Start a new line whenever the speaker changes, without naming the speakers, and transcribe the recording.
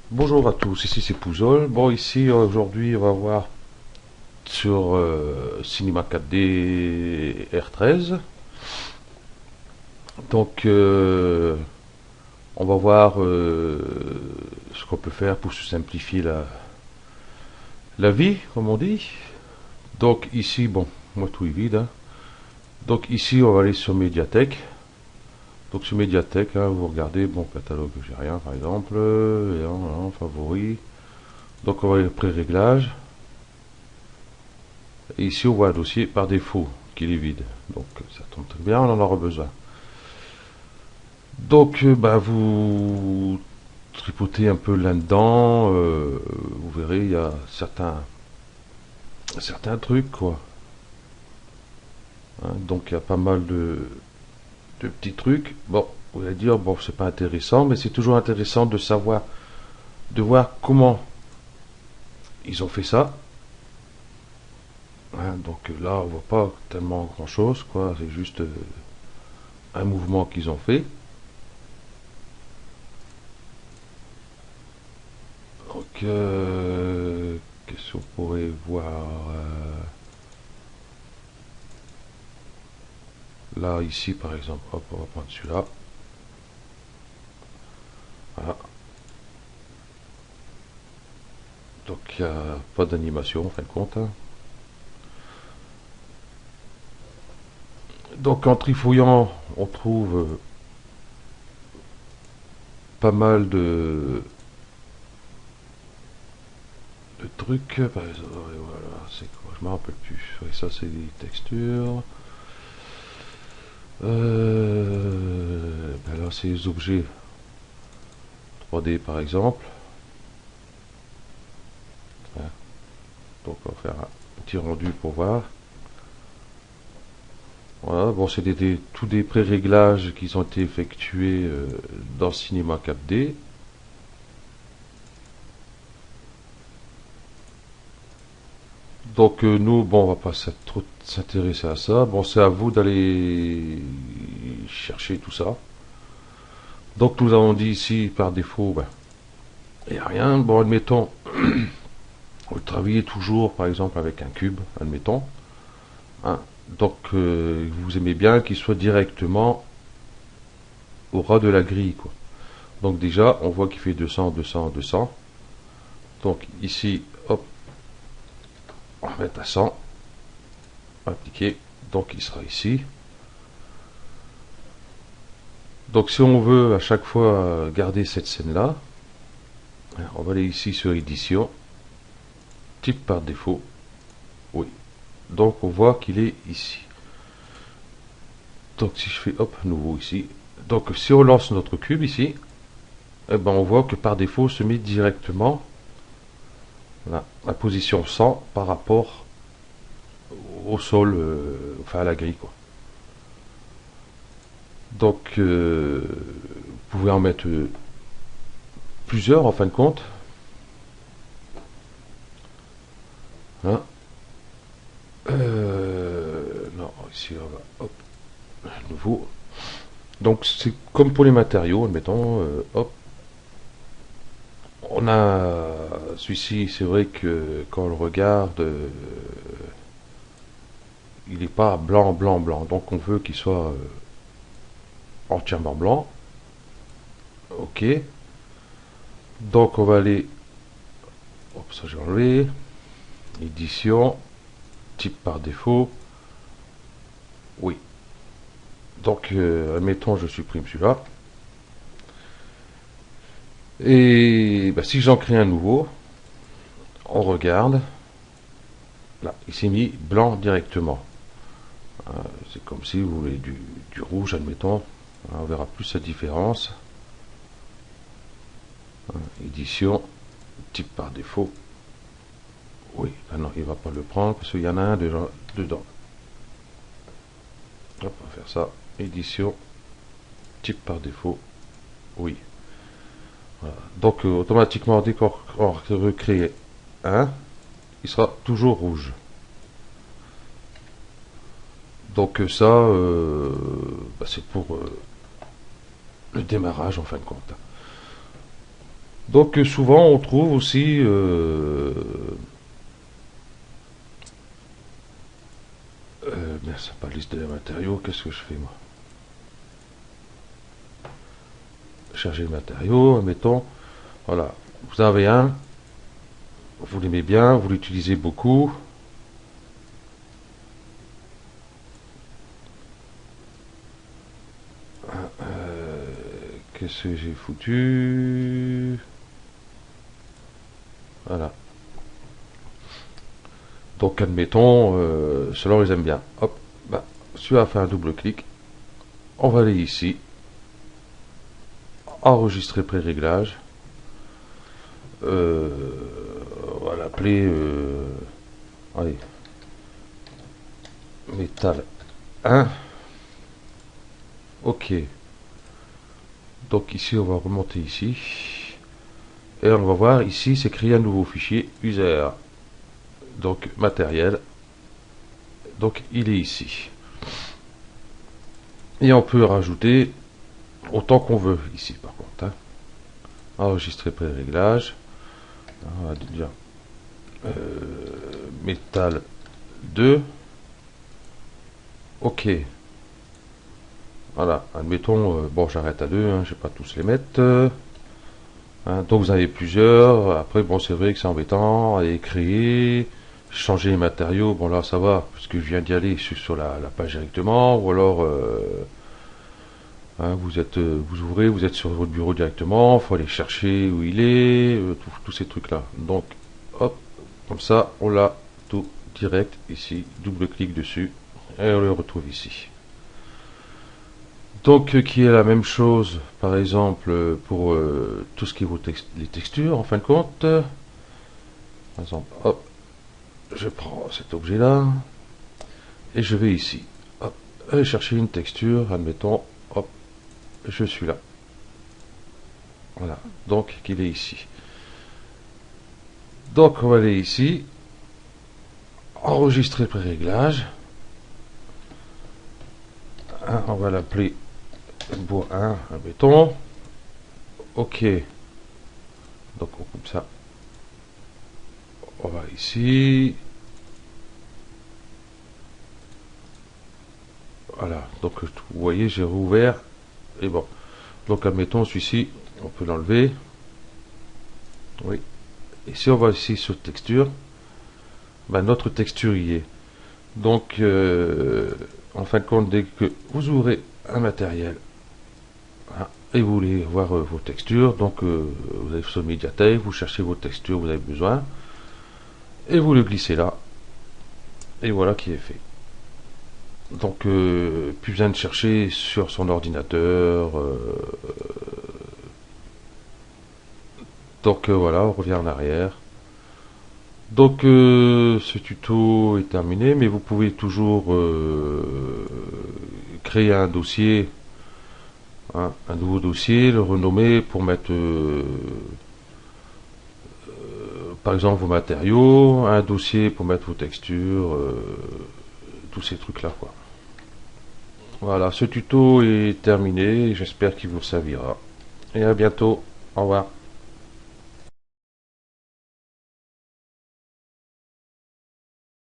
Bonjour à tous, ici c'est Pouzol. Bon, ici aujourd'hui on va voir sur Cinema 4D R13. Donc on va voir ce qu'on peut faire pour se simplifier la vie, comme on dit. Donc ici, bon, moi tout est vide, hein. Donc ici on va aller sur Médiathèque. Donc sur Médiathèque, hein, vous regardez, bon, catalogue, j'ai rien par exemple, et favoris. Donc on va aller pré-réglage. Et ici, on voit un dossier par défaut qu'il est vide. Donc, ça tombe très bien, on en aura besoin. Donc, vous tripotez un peu là-dedans. Vous verrez, il y a certains trucs, quoi. Hein, donc, il y a pas mal de petits trucs. Bon, vous allez dire, bon, c'est pas intéressant, mais c'est toujours intéressant de savoir, de voir comment ils ont fait ça. Hein, donc là, on voit pas tellement grand-chose, quoi. C'est juste un mouvement qu'ils ont fait. Donc, qu'est-ce qu'on pourrait voir là, ici, par exemple. Hop, on va prendre celui-là. Voilà. Donc, il n'y a pas d'animation, en fin de compte, hein. Donc, en trifouillant, on trouve pas mal de trucs. Par exemple, voilà, c'est quoi? Je me rappelle plus. Oui, ça, c'est des textures. Là, c'est les objets 3D, par exemple. Hein. Donc, on va faire un petit rendu pour voir. Voilà, bon, c'est tous des pré-réglages qui ont été effectués dans Cinema 4D. Donc nous, bon, on va pas trop s'intéresser à ça. Bon, c'est à vous d'aller chercher tout ça. Donc nous avons dit ici, par défaut, ben, il n'y a rien. Bon, admettons, vous travaillez toujours, par exemple, avec un cube, admettons. Hein. Donc vous aimez bien qu'il soit directement au ras de la grille, quoi. Donc déjà, on voit qu'il fait 200, 200, 200. Donc ici, hop, on va mettre à 100. Appliquer. Donc il sera ici. Donc si on veut à chaque fois garder cette scène-là, on va aller ici sur édition, type par défaut. Oui. Donc on voit qu'il est ici. Donc si je fais hop, nouveau ici. Donc si on lance notre cube ici, eh ben, on voit que par défaut se met directement la position 100 par rapport au sol, enfin à la grille, quoi. Donc vous pouvez en mettre plusieurs en fin de compte. Hein. Non, ici on va hop, nouveau. Donc c'est comme pour les matériaux, admettons, hop. On a celui-ci, c'est vrai que quand on le regarde, il n'est pas blanc, blanc, blanc. Donc on veut qu'il soit entièrement blanc. Ok. Donc on va aller, hop, ça j'ai enlevé, édition, type par défaut. Oui. Donc admettons je supprime celui-là. Et si j'en crée un nouveau, on regarde. Là, il s'est mis blanc directement. C'est comme si vous voulez du rouge, admettons. On verra plus la différence. Édition, type par défaut. Oui, non, il ne va pas le prendre parce qu'il y en a un dedans. Hop, on va faire ça. Édition, type par défaut. Oui. Voilà. Donc automatiquement, dès qu'on recrée un, il sera toujours rouge. Donc ça, c'est pour le démarrage en fin de compte. Donc souvent on trouve aussi mais c'est pas liste des matériaux, qu'est-ce que je fais moi? Charger le matériau, admettons, voilà, vous avez un, vous l'aimez bien, vous l'utilisez beaucoup. Qu'est-ce que j'ai foutu? Voilà. Donc admettons, cela on les aime bien. Hop, bah, si on va faire un double clic, on va aller ici, enregistrer pré-réglage. On va l'appeler allez, métal 1. Ok. Donc ici on va remonter ici. Et on va voir ici c'est créer un nouveau fichier user. Donc matériel. Donc il est ici. Et on peut rajouter autant qu'on veut ici par contre. Hein. Enregistrer pré-réglage. On va dire métal 2. Ok. Voilà, admettons, bon j'arrête à 2, hein, je ne vais pas tous les mettre. Hein, donc vous avez plusieurs. Après, bon c'est vrai que c'est embêtant. Aller créer, changer les matériaux. Bon là ça va, puisque je viens d'y aller sur la page directement. Ou alors hein, vous ouvrez, vous êtes sur votre bureau directement. Il faut aller chercher où il est, tous ces trucs là. Donc hop, comme ça on l'a tout direct ici. Double clic dessus et on le retrouve ici. Donc qui est la même chose par exemple pour tout ce qui est les textures en fin de compte. Par exemple, hop, je prends cet objet là et je vais ici. Hop, aller chercher une texture, admettons, hop, je suis là. Voilà, donc qu'il est ici. Donc on va aller ici, enregistrer le pré-réglage. On va l'appeler bois 1, admettons. Ok. Donc on coupe ça. On va ici. Voilà. Donc vous voyez, j'ai rouvert. Et bon. Donc admettons celui-ci, on peut l'enlever. Oui. Et si on va ici sur texture, ben, notre texture y est. Donc en fin de compte, dès que vous ouvrez un matériel, hein, et vous voulez voir vos textures, donc vous allez sur médiathèque, vous cherchez vos textures, vous avez besoin, et vous le glissez là, et voilà qui est fait. Donc plus besoin de chercher sur son ordinateur. Donc voilà, on revient en arrière. Donc ce tuto est terminé, mais vous pouvez toujours créer un dossier, hein, un nouveau dossier, le renommer pour mettre par exemple vos matériaux, un dossier pour mettre vos textures, tous ces trucs là quoi. Voilà, ce tuto est terminé, j'espère qu'il vous servira. Et à bientôt, au revoir.